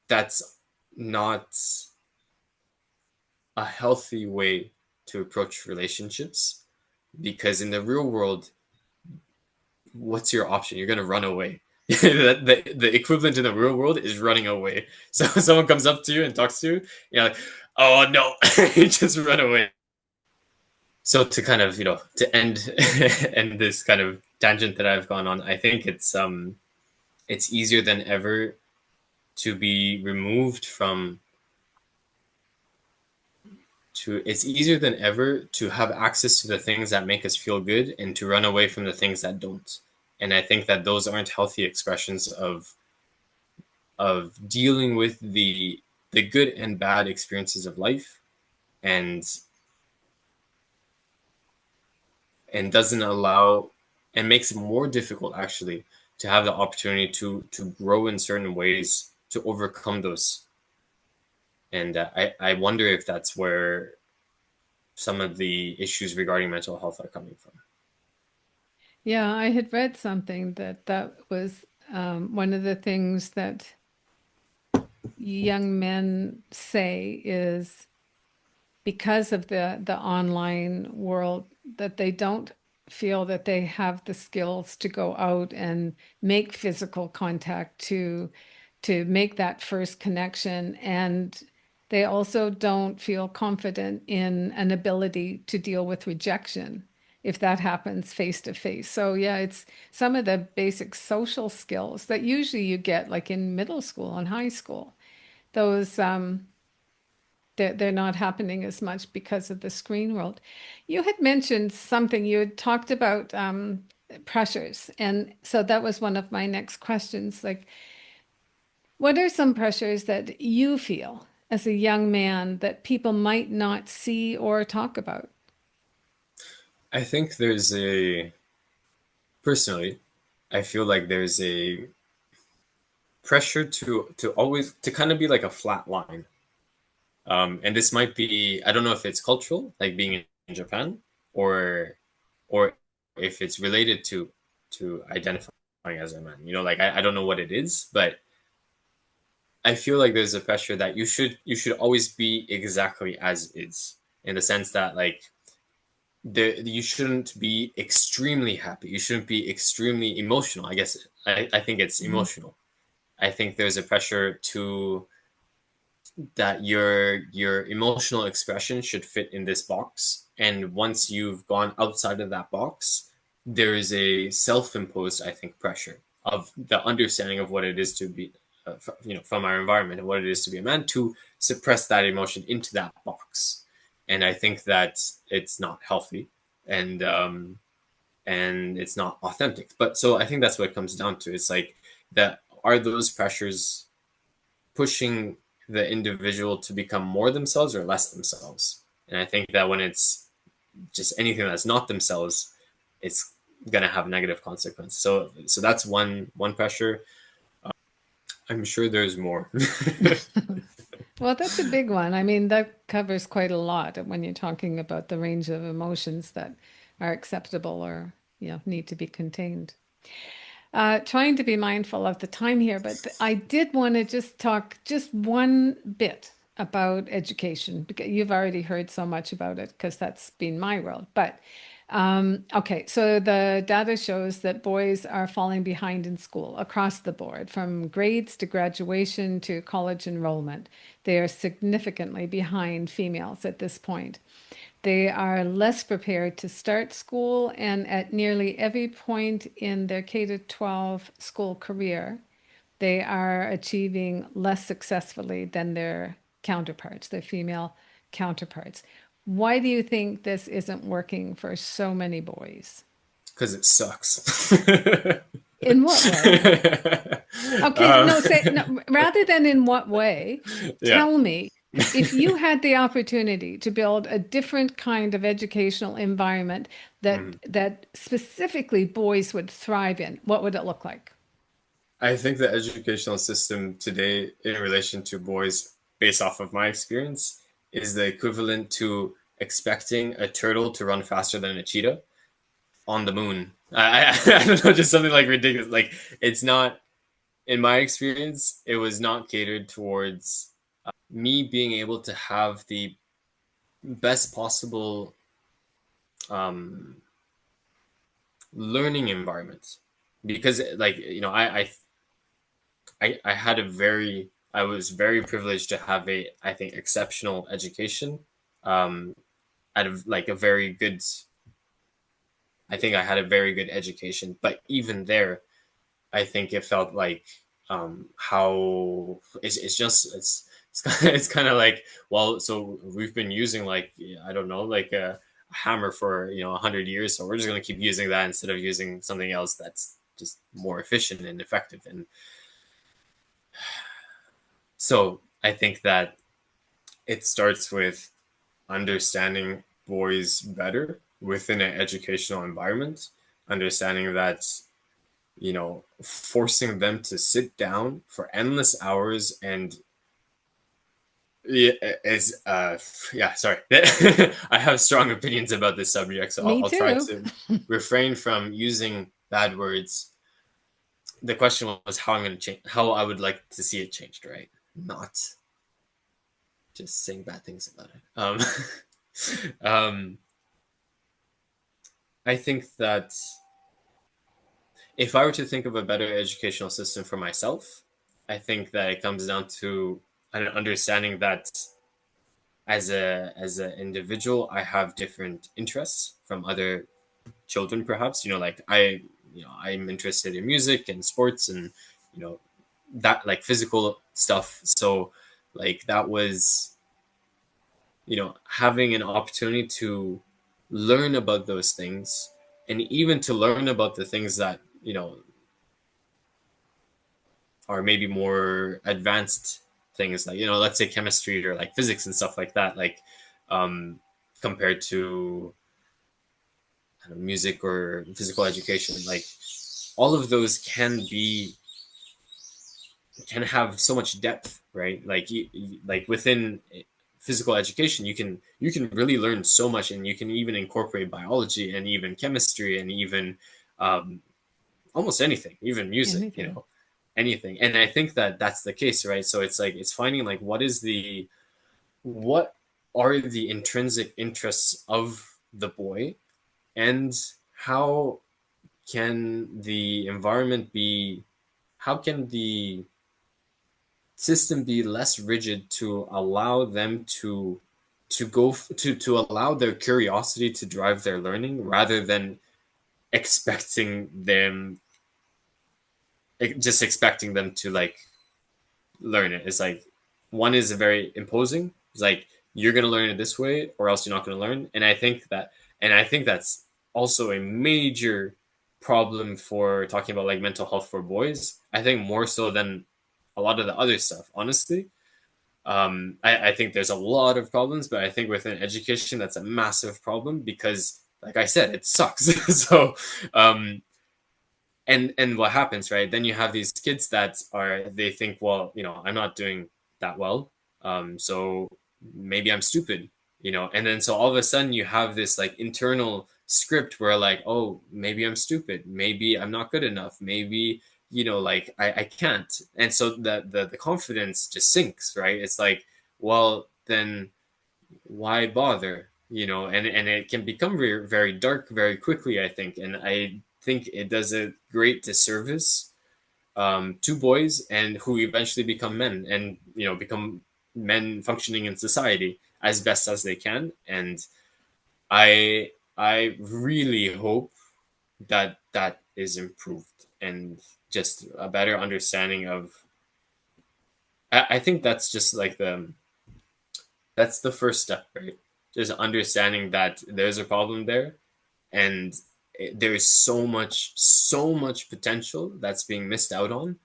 that's not a healthy way to approach relationships because in the real world, what's your option? You're going to run away. The equivalent in the real world is running away. So if someone comes up to you and talks to you, you're like, oh no, you just run away. So to kind of, to end and this kind of tangent that I've gone on, I think it's easier than ever to be removed from to it's easier than ever to have access to the things that make us feel good and to run away from the things that don't. And I think that those aren't healthy expressions of dealing with the good and bad experiences of life, and doesn't allow and makes it more difficult actually to have the opportunity to grow in certain ways to overcome those. And I wonder if that's where some of the issues regarding mental health are coming from. Yeah, I had read something that was one of the things that young men say is because of the online world that they don't feel that they have the skills to go out and make physical contact to make that first connection, and they also don't feel confident in an ability to deal with rejection if that happens face to face. So yeah, it's some of the basic social skills that usually you get like in middle school and high school. Those they're not happening as much because of the screen world. You had mentioned something, you had talked about pressures. And so that was one of my next questions. Like, what are some pressures that you feel as a young man that people might not see or talk about? I think personally, I feel like there's a pressure to always to kind of be like a flat line. And this might be, I don't know if it's cultural, like being in Japan, or or if it's related to identifying as a man. Like I don't know what it is, but I feel like there's a pressure that you should always be exactly as is, in the sense that like you shouldn't be extremely happy. You shouldn't be extremely emotional. I guess I think it's Mhm. emotional. I think there's a pressure to that your emotional expression should fit in this box, and once you've gone outside of that box, there is a self-imposed, I think, pressure of the understanding of what it is to be from our environment and what it is to be a man, to suppress that emotion into that box. And I think that it's not healthy, and it's not authentic. But so I think that's what it comes down to. It's like that, are those pressures pushing the individual to become more themselves or less themselves? And I think that when it's just anything that's not themselves, it's gonna have negative consequences. So that's one pressure. I'm sure there's more. Well, that's a big one. I mean, that covers quite a lot when you're talking about the range of emotions that are acceptable or, need to be contained. Trying to be mindful of the time here, but I did want to just talk just one bit about education because you've already heard so much about it because that's been my world. But okay, so the data shows that boys are falling behind in school across the board, from grades to graduation to college enrollment. They are significantly behind females at this point. They are less prepared to start school, and at nearly every point in their K to 12 school career, they are achieving less successfully than their counterparts, their female counterparts. Why do you think this isn't working for so many boys? Because it sucks. In what way? Okay, um, no, say no, rather than in what way, yeah. tell me. If you had the opportunity to build a different kind of educational environment Mhm. that specifically boys would thrive in, what would it look like? I think the educational system today, in relation to boys, based off of my experience, is the equivalent to expecting a turtle to run faster than a cheetah on the moon. I don't know, just something like ridiculous. Like, it's not, in my experience, it was not catered towards me being able to have the best possible um, learning environment. Because, like, I had a very, I was very privileged to have a, I think, exceptional education. Um, out of like a very good, I think I had a very good education. But even there, I think it felt like how it's just it's kind of like, well, so we've been using like, I don't know, like a hammer for 100 years, so we're just gonna keep using that instead of using something else that's just more efficient and effective. And so I think that it starts with understanding boys better within an educational environment, understanding that forcing them to sit down for endless hours and yeah, is yeah, sorry. I have strong opinions about this subject, so I'll, Me I'll try too. to refrain from using bad words. The question was how I'm going to change, how I would like to see it changed, right? Not just saying bad things about it. Um, I think that if I were to think of a better educational system for myself, I think that it comes down to an understanding that as an individual, I have different interests from other children, perhaps. Like I'm interested in music and sports and you know that like physical stuff. So like that was having an opportunity to learn about those things and even to learn about the things that are maybe more advanced things, like let's say chemistry or like physics and stuff like that, like um compared to music or physical education. Like all of those can have so much depth, right? Like like within physical education, you can really learn so much, and you can even incorporate biology and even chemistry and even um, almost anything, even music, Anything. anything. And I think that that's the case, right? So it's like it's finding like what are the intrinsic interests of the boy, and how can the environment be, how can the system be less rigid to allow them to allow their curiosity to drive their learning rather than expecting them just expecting them to like learn it. It's like one is very imposing. It's like you're gonna learn it this way or else you're not gonna learn. And I think that's also a major problem for talking about like mental health for boys. I think more so than a lot of the other stuff, honestly. I think there's a lot of problems, but I think within education that's a massive problem because, like I said, it sucks. So um, and what happens, right? Then you have these kids that they think, well, I'm not doing that well, so maybe I'm stupid, and then so all of a sudden you have this like internal script where like, oh, maybe I'm stupid, maybe I'm not good enough, maybe like I can't. And so the confidence just sinks, right? It's like, well, then why bother, and it can become very, very dark very quickly, I think. And I think it does a great disservice to boys, and who eventually become men and become men functioning in society as best as they can. And I really hope that that is improved, and just a better understanding of, I think that's just like that's the first step, right? Just understanding that there's a problem there, and there's so much potential that's being missed out on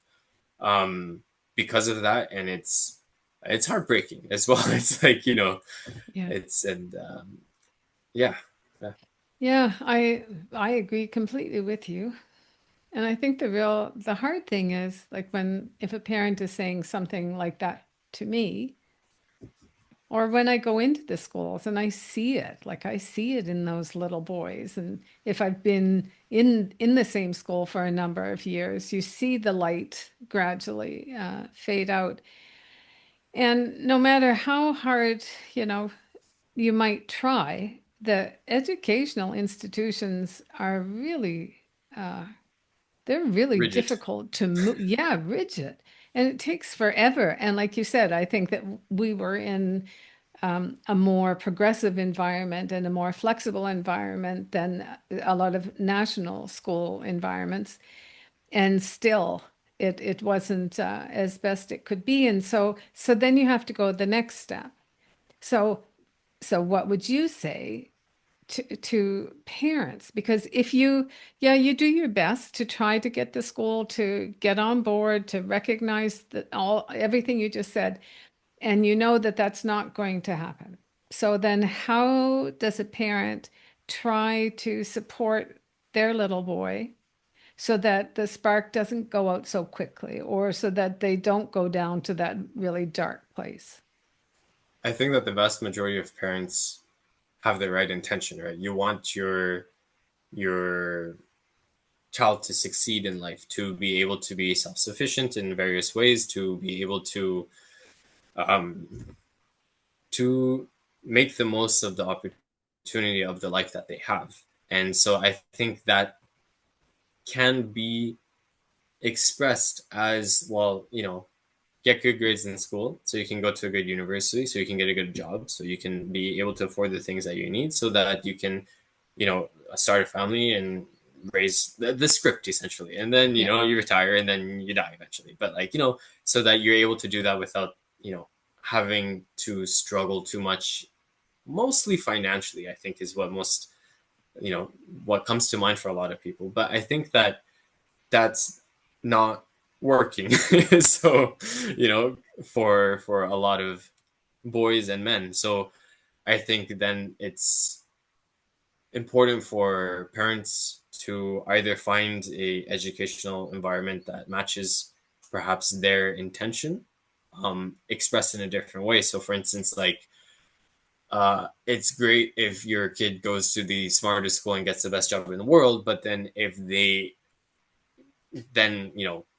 because of that. And it's it's heartbreaking as well. It's like, Yeah. it's and yeah, yeah, Yeah, I agree completely with you. And I think the hard thing is like when if a parent is saying something like that to me, or when I go into the schools and I see it, like I see it in those little boys. And if I've been in the same school for a number of years, you see the light gradually fade out. And no matter how hard, you know, you might try, the educational institutions are really uh, they're really rigid. difficult to move. Yeah, rigid. And it takes forever. And like you said, I think that we were in a more progressive environment and a more flexible environment than a lot of national school environments. And still, it wasn't as best it could be. And so then you have to go the next step. So so what would you say to parents? Because if you, yeah, you do your best to try to get the school to get on board, to recognize that all everything you just said, and you know that that's not going to happen. So then how does a parent try to support their little boy so that the spark doesn't go out so quickly or so that they don't go down to that really dark place? I think that the vast majority of parents have the right intention, right? You want your child to succeed in life, to be able to be self-sufficient in various ways, to be able um, to make the most of the opportunity of the life that they have. And so I think that can be expressed as well, get good grades in school so you can go to a good university, so you can get a good job, so you can be able to afford the things that you need, so that you can, start a family and raise the script essentially. And then, Yeah. you retire and then you die eventually. But like, so that you're able to do that without, having to struggle too much, mostly financially, I think is what most, you know, what comes to mind for a lot of people. But I think that that's not working. So, for a lot of boys and men. So I think then it's important for parents to either find a educational environment that matches perhaps their intention, expressed in a different way. So for instance, like, it's great if your kid goes to the smartest school and gets the best job in the world, but then if they then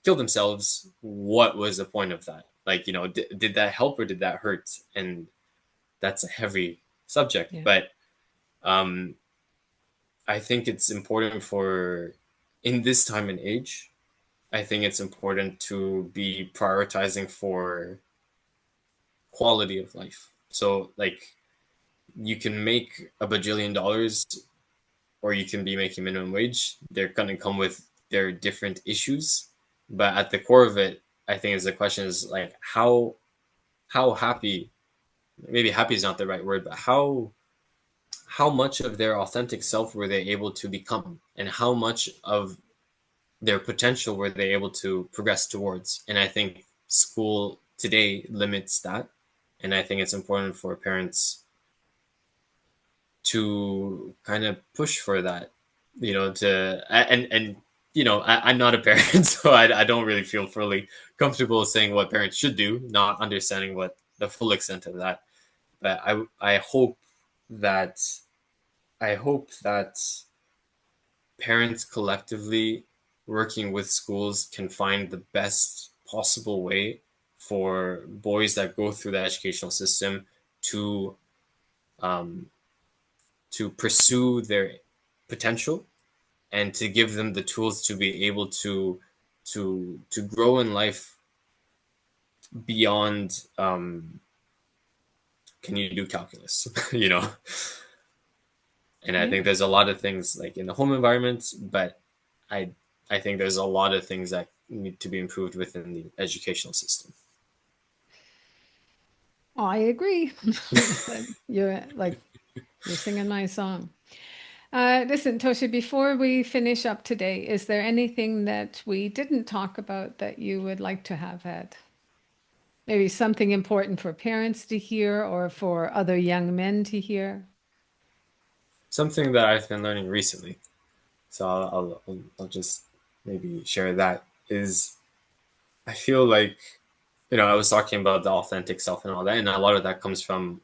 kill themselves, what was the point of that? Like, did that help or did that hurt? And that's a heavy subject. Yeah. But um I think it's important for, in this time and age, I think it's important to be prioritizing for quality of life. So like, you can make a bajillion dollars or you can be making minimum wage. They're going to come with their different issues, but at the core of it, I think is the question is like, how happy, maybe happy is not the right word, but how much of their authentic self were they able to become, and how much of their potential were they able to progress towards. And I think school today limits that, and I think it's important for parents to kind of push for that, to and I'm not a parent, so I don't really feel fully comfortable saying what parents should do, not understanding what the full extent of that. But that I hope that parents collectively working with schools can find the best possible way for boys that go through the educational system to um, to pursue their potential, and to give them the tools to be able to grow in life beyond, can you do calculus? And I think Yeah. there's a lot of things like in the home environment, but I I think there's a lot of things that need to be improved within the educational system. I agree. You're like you're singing my song. Listen, Toshi, before we finish up today, is there anything that we didn't talk about that you would like to have had? Maybe something important for parents to hear or for other young men to hear? Something that I've been learning recently, so I'll just maybe share that, is I feel like, I was talking about the authentic self and all that, and a lot of that comes from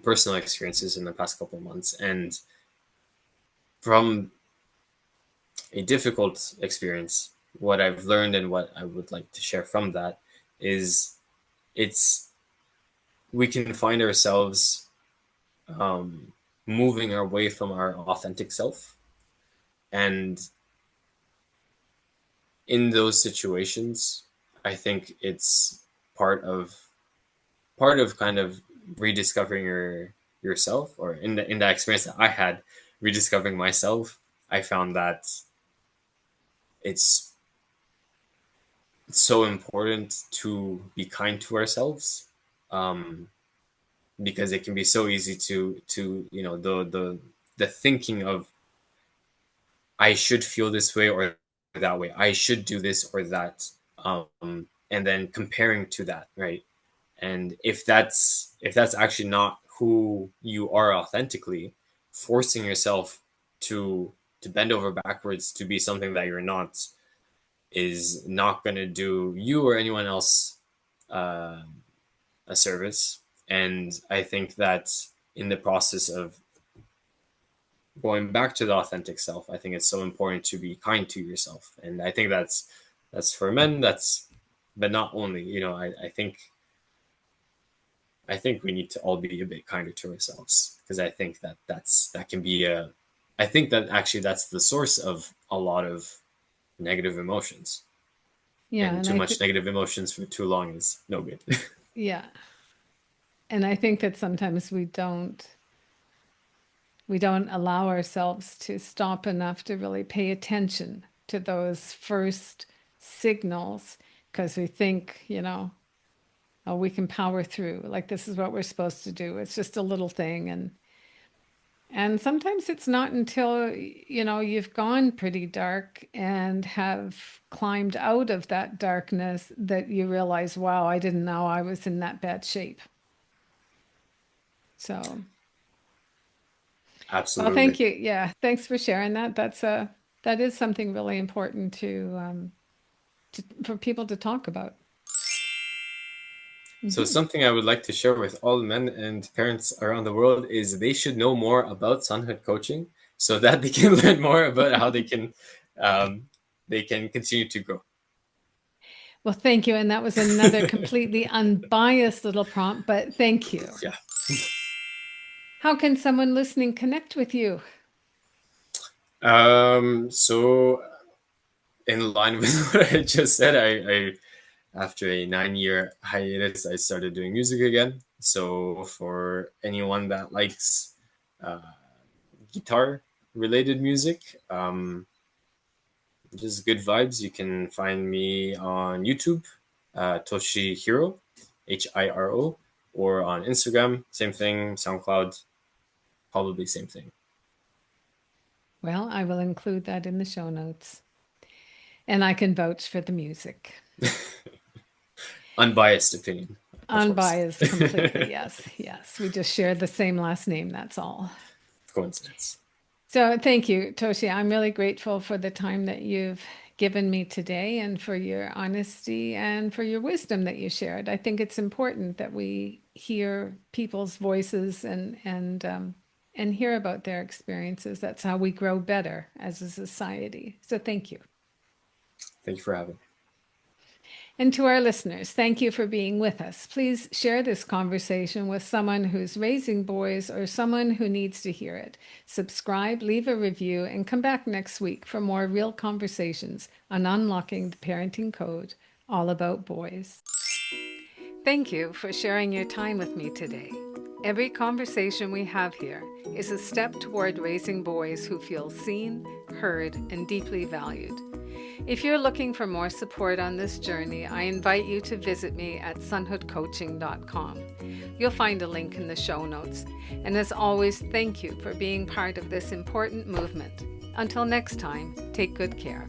personal experiences in the past couple of months. And from a difficult experience, what I've learned and what I would like to share from that is it's we can find ourselves um, moving away from our authentic self. And in those situations, I think it's part of kind of rediscovering yourself, or in that experience that I had, rediscovering myself. I found that it's so important to be kind to ourselves, um, because it can be so easy to the thinking of I should feel this way or that way, I should do this or that, and then comparing to that, right? And if that's actually not who you are authentically, forcing yourself to bend over backwards to be something that you're not is not going to do you or anyone else uh, a service. And I think that in the process of going back to the authentic self, I think it's so important to be kind to yourself. And I think that's for men. That's but not only. I think we need to all be a bit kinder to ourselves, because I think that can be a. I think that actually that's the source of a lot of negative emotions, Yeah, and and too I much think, negative emotions for too long is no good. yeah. And I think that sometimes we don't allow ourselves to stop enough to really pay attention to those first signals because we think, oh, we can power through. Like this is what we're supposed to do. It's just a little thing. And sometimes it's not until, you've gone pretty dark and have climbed out of that darkness that you realize, wow, I didn't know I was in that bad shape. So, well, thank Absolutely. you. Yeah, thanks for sharing that. That is something really important for people to talk about. So Hmm. something I would like to share with all men and parents around the world is they should know more about sonhood coaching so that they can learn more about how um, they can continue to grow. Well, thank you. And that was another completely unbiased little prompt, but thank you. Yeah. How can someone listening connect with you? So in line with what I just said, I after a 9-year hiatus, I started doing music again. So for anyone that likes uh, guitar related music, just good vibes, you can find me on YouTube, Toshi Hiro, Hiro, or on Instagram, same thing, SoundCloud, probably same thing. Well, I will include that in the show notes. And I can vouch for the music. Unbiased opinion, of course. Unbiased completely. Yes. Yes. We just share the same last name. That's all. Coincidence. So thank you, Toshi. I'm really grateful for the time that you've given me today and for your honesty and for your wisdom that you shared. I think it's important that we hear people's voices and hear about their experiences. That's how we grow better as a society. So thank you. Thank you for having me. And to our listeners, thank you for being with us. Please share this conversation with someone who's raising boys or someone who needs to hear it. Subscribe, leave a review, and come back next week for more real conversations on unlocking the parenting code, all about boys. Thank you for sharing your time with me today. Every conversation we have here is a step toward raising boys who feel seen, heard, and deeply valued. If you're looking for more support on this journey, I invite you to visit me at sonhoodcoaching.com. You'll find a link in the show notes. And as always, thank you for being part of this important movement. Until next time, take good care.